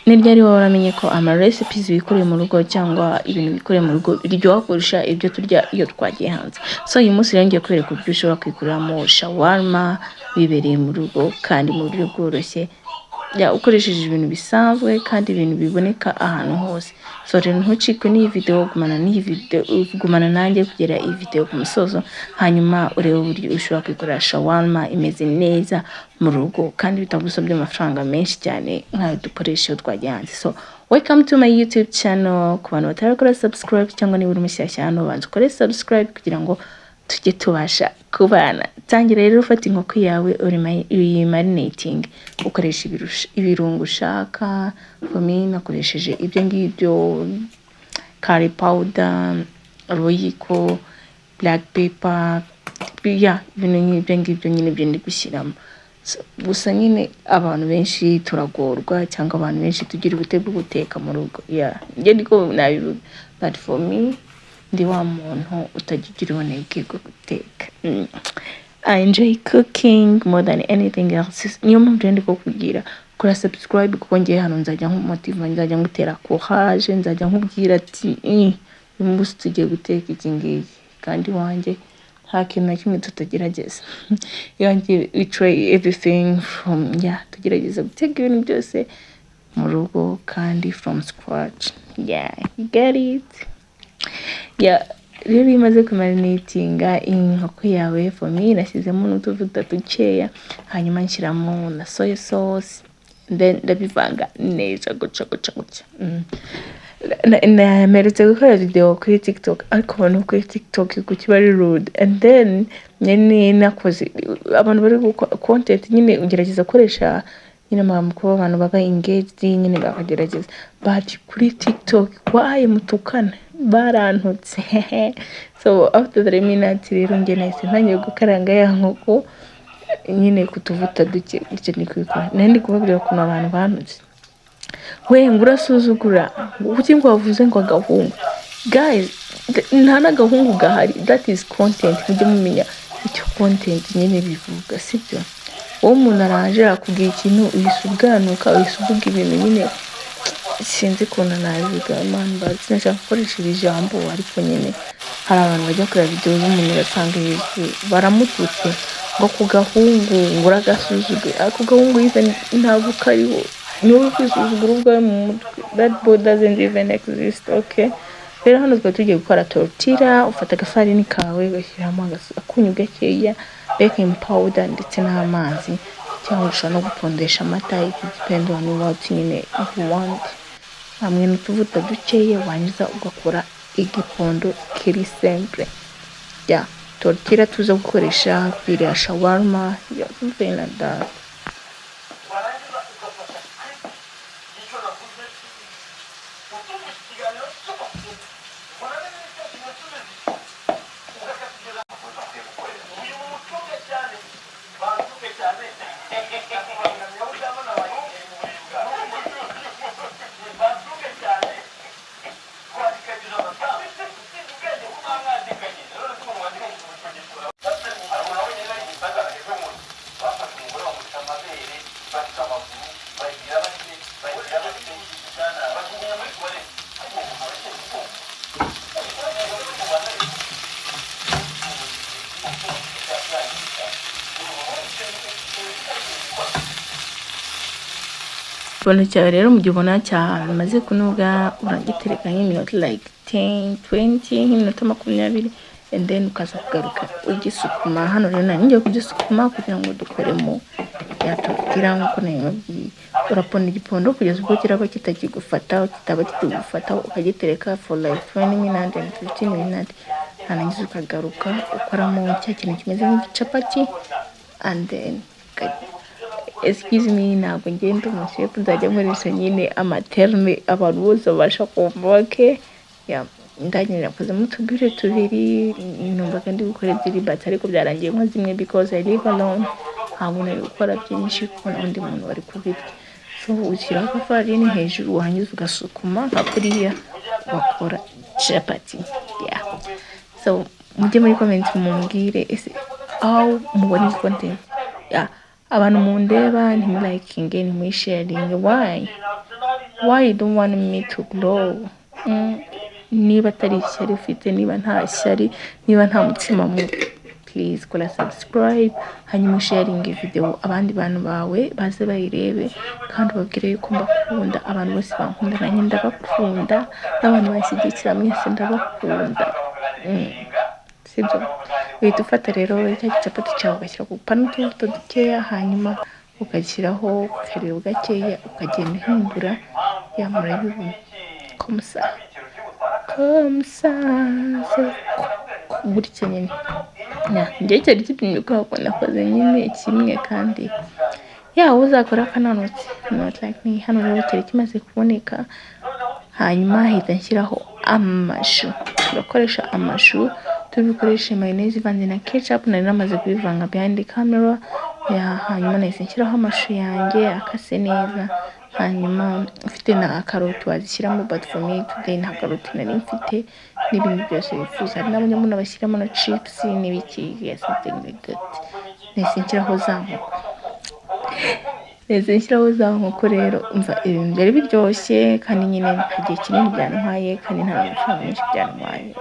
ni ryari waba waramenye ko ama recipes bikoreye mu rugo cyangwa ibintu bikoreye mu rugo biryoha kurusha ibyo turya iyo twagiye hanze? So uyu munsi rero ngiye kwereka uburyo ushobora kwikoreramo shawarma bibereye mu rugo kandi mu buryo bworoshye, ukoresheje ibintu bisanzwe kandi ibintu biboneka ahantu hose. So rero ntucikwe n'iyi video, gumana nanjye kugera iyi video ku musozo, hanyuma urebe uburyo ushobora kwikorera shawarma imeze neza mu rugo kandi bitagusabye amafaranga menshi cyane nk'ayo dukoresha iyo twagiye hanze. So welcome to my YouTube channel. Ku bantu batarakora subscribe cyangwa niba uri mushyashya hano, banza ukore subscribe kugira ngo tujye tubasha kubana. Tangira rero ufata inkoko yawe uyimarinating, ukoresha ibirungo ushaka. For me nakoresheje ibyo ngibyo: curry powder, royiko, black pepper, ibintu ngibyo nyine byo ndi gushyiramo. Gusa nyine abantu benshi turagorwa cyangwa abantu benshi tugira ubute bwo guteka mu rugo. Njye ndiko nabivuga, but for me ndi wa muntu utagira ubunebwe bwo guteka. I enjoy cooking more than anything else. Niyo mpamvu ndi kukugira kora subscribe, kuko ngiye hano nzajya nkumotiva, nzajya ngutera courage, nzajya nkubwira ati uyu munsi tugiye guteka iki ngiki, kandi wanjye nta kintu na kimwe tutagerageza. We try everything from tugerageza guteka ibintu byose mu rugo kandi from scratch. You get it? Rero imaze kumarinatinga inkoko yawe, for me nashyizemo n'utuvuta dukeya, hanyuma nshyiramo na soya sauce, then ndabivanga neza guca. Nameretse gukora video kuri TikTok, ariko abantu kuri TikTok kuki bari rude, and then nyine nakoze abantu bari content nyine ugerageza koresha nyine kuba abantu baba engaged nyine bakagerageza, but kuri TikTok waye mutukana barantutse. So after 3 minutes rero nge nahise ntangiye gukaranga ya nkoko nyine kutuvuta duke icyo ni kwikora. Nandi kubabwira ukuntu abantu bantutse, we ngurasuzugura kuki ngo wavuze ngo agahungu. Guys, nta n'agahungu gahari, that is content. Mujye mumenya icyo content nyine bivuga, sibyo? Uwo umuntu araje akubwira ikintu uyisubwanuka, uyisuvuga ibintu nyine sinzi ukuntu nabivuga man, but sinashaka gukoresha iri jambo, ariko nyine hari abantu bajya kuri video y'umuntu basanga baramututse ngo ku gahungu ngura agasuzugwe. Ako gahungu yize ntabwo kariho, niwe kwisuzugura ubwawe mu mutwe. That boy doesn't even exist, okay? Rero hano twari tugiye gukora tortilla. Ufata agafarini kawe ugashyiramo akunyu gakeya, baking powder ndetse n'amazi, cyangwa ushobora no gupondesha amata, it depends on what nyine you want, hamwe n'utuvuta dukeya, wanyuza ugakora igipondo kiri simple. Tortilla tuza gukoresha kuri shawarma, something like that. Ikibondo cyawe rero mu gihe ubona cyamaze kunoga, uragitereka nk'iminota like 10-20, nk'iminota 20, and then ukaza kugaruka ugisukuma. Hano rero ngiye kugisukuma kugira ngo dukoremo tortilla nk'uko nabibabwiye. Uraponda igipondo kugeza ubwo kiraba kitakigufata, kitaba kitugufata, ukagitereka for like 20 minutes and 15 minutes, hanyuma ukagaruka ukoramo cya kintu kimeze nk'igicapati, and then excuse me, ntabwo ngenda umushefu, nzajya nkoresha nyine amaterme abantu bose babasha kumva, okay? Ndagenda nakozemo utubire tubiri, numvaga ndi gukora ebyiri, but ariko byarangiye nko zimwe because I live alone, ntabwo nari gukora byinshi kuko n'undi muntu wari kubirya. So ushyiraho agafarini hejuru, wanyuze ugasukuma nka kuriya wakora chapati. So mujye muri comment mumbwire ese aho mubona content. Abantu mundeba ntimurikinge, ntimurisharinge, why? why you don't want me to grow? Niba atari ishyari ufite, niba nta shyari, niba nta mutima mubi, please kora subscribe, hanyuma sharing video abandi bantu bawe baze bayirebe, kandi babwire yuko mbakunda. Abantu bose bankunda nanjye ndabakunda, n'abantu bashyigikira mwese ndabakunda. Sibyo, uhita ufata rero cya capati cyawe ugashyira ku panu utubuto dukeya, hanyuma ugashyiraho kariro gakeya, ukagenda uhindura, murabibona komusa gutya nyine. Njye cyari gipimye ko nakoze nyine kimwe, kandi uzakora akananutse not like me. Hano rero cyari kimaze kuboneka, hanyuma ahita nshyiraho amashu. Turakoresha amashu, tubikoreshe mayonnaise ivanze na ketchup, nari namaze kubivanga behind the camera. Hanyuma nahise nshyiraho amashu yanjye akase neza, hanyuma ufite na karoti wazishyiramo, but for me today nta karoti nari mfite, n'ibindi byose wifuza. Hari n'abanyamuna bashyiramo na chips n'ibiki, something like that. Nahise nshyiraho za nkoko rero, umva ibintu byari biryoshye, kandi nyine nta gihe kinini byantwaye, kandi nta mafaranga menshi byantwaye.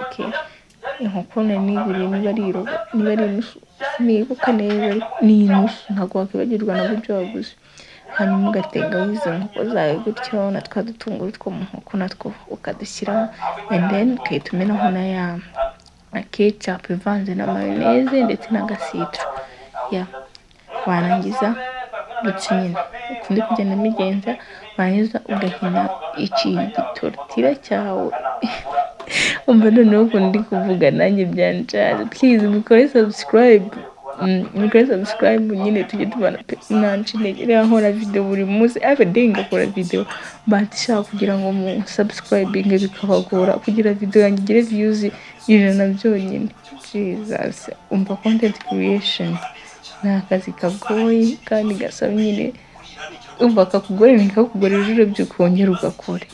Inkoko niguriye, niba ari inusu sinibuka neza, ni inusu, ntabwo wakwibagirwa na buryo waguze. Hanyuma ugatega izo nkoko zawe gutyo, na twa dutunguru two mu nkoko natwo ukadushyiraho, and then ukahita umenaho na ketchup ivanze na mayonnaise ndetse n'agasitro. Warangiza gutya nyine ukundi kugenda migenza, warangiza ugahina igitortira cyawe. Umva noneho ukuntu ndi kuvuga nanjye byancaje. Please mukore subscribe, nyine tujye tubana pe. Nanci negera nkora video buri munsi, everyday ngakora video, but shaka kugira ngo mu subscribing bikabagora, kugira video yanjye igire views 100 byonyine. Jesus, umva content creation ni akazi kagoye kandi gasaba nyine, umva kakugore ntikakugore ejo byukongera ugakore.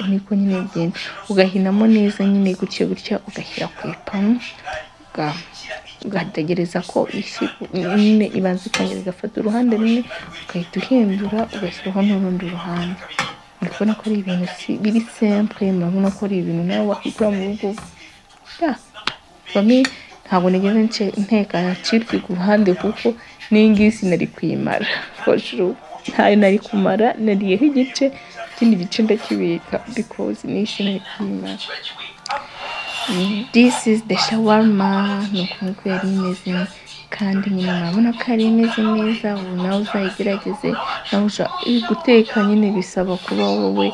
Niko nyine bigenda, ugahinamo neza nyine gutya ugashyira ku ipanu, ugategereza ko nyine ibanza ikongera igafata uruhande rumwe, ugahita uhindura ugashyiraho n'urundi ruhande. Ndabona ko ari ibintu biri simple, murabona ko ari ibintu nawe wakikora mu rugo. For me ntabwo nigeze nteka chipsi ku ruhande, kuko n'ingisi nari kwimara for sure. Ntayo nari kumara, nariyeho igice, ikindi gice ndakibika because nishimiye kwimara. This is the shawarma, nuko yari imeze, kandi nyine murabona ko ari imeze neza. Nawe uzayigerageze, nawe guteka nyine bisaba kuba wowe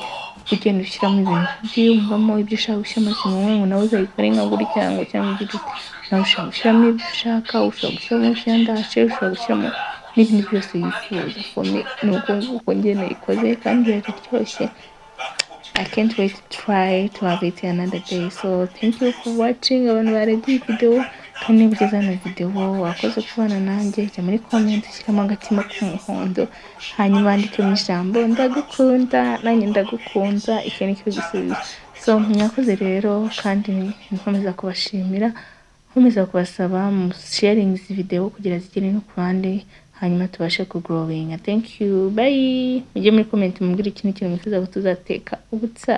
ugenda ushyiramo ibintu byiyumvamo, ibyo ushaka gushyiramo kimwe, ngo nawe uzayikore nka gutya cyangwa igiti. Nawe ushaka gushyiramo ibyo ushaka, ushobora gushyiramo shandache, ushobora gushyiramo n'ibindi byose wifuza. For me nuko njye nayikoze kandi biraryoshye. I can't wait to try to have it another day. So thank you for watching. Abantu barebye video, kandi niba ugeze hano video wakoze kubana nanjye, jya muri comment ushyiramo agatima k'umuhondo, hanyuma wandikemo ijambo ndagukunda, nanjye ndagukunda. Iki ni cyo gisubizo. So mwakoze rero, kandi nkomeza kubashimira, nkomeza kubasaba mu sharing izi video kugira zigere no ku bandi, hanyuma tubashe kugrowing. Thank you, bye. Mujye muri comment mumbwire ikintu mwifuza ko tuzateka ubutsa.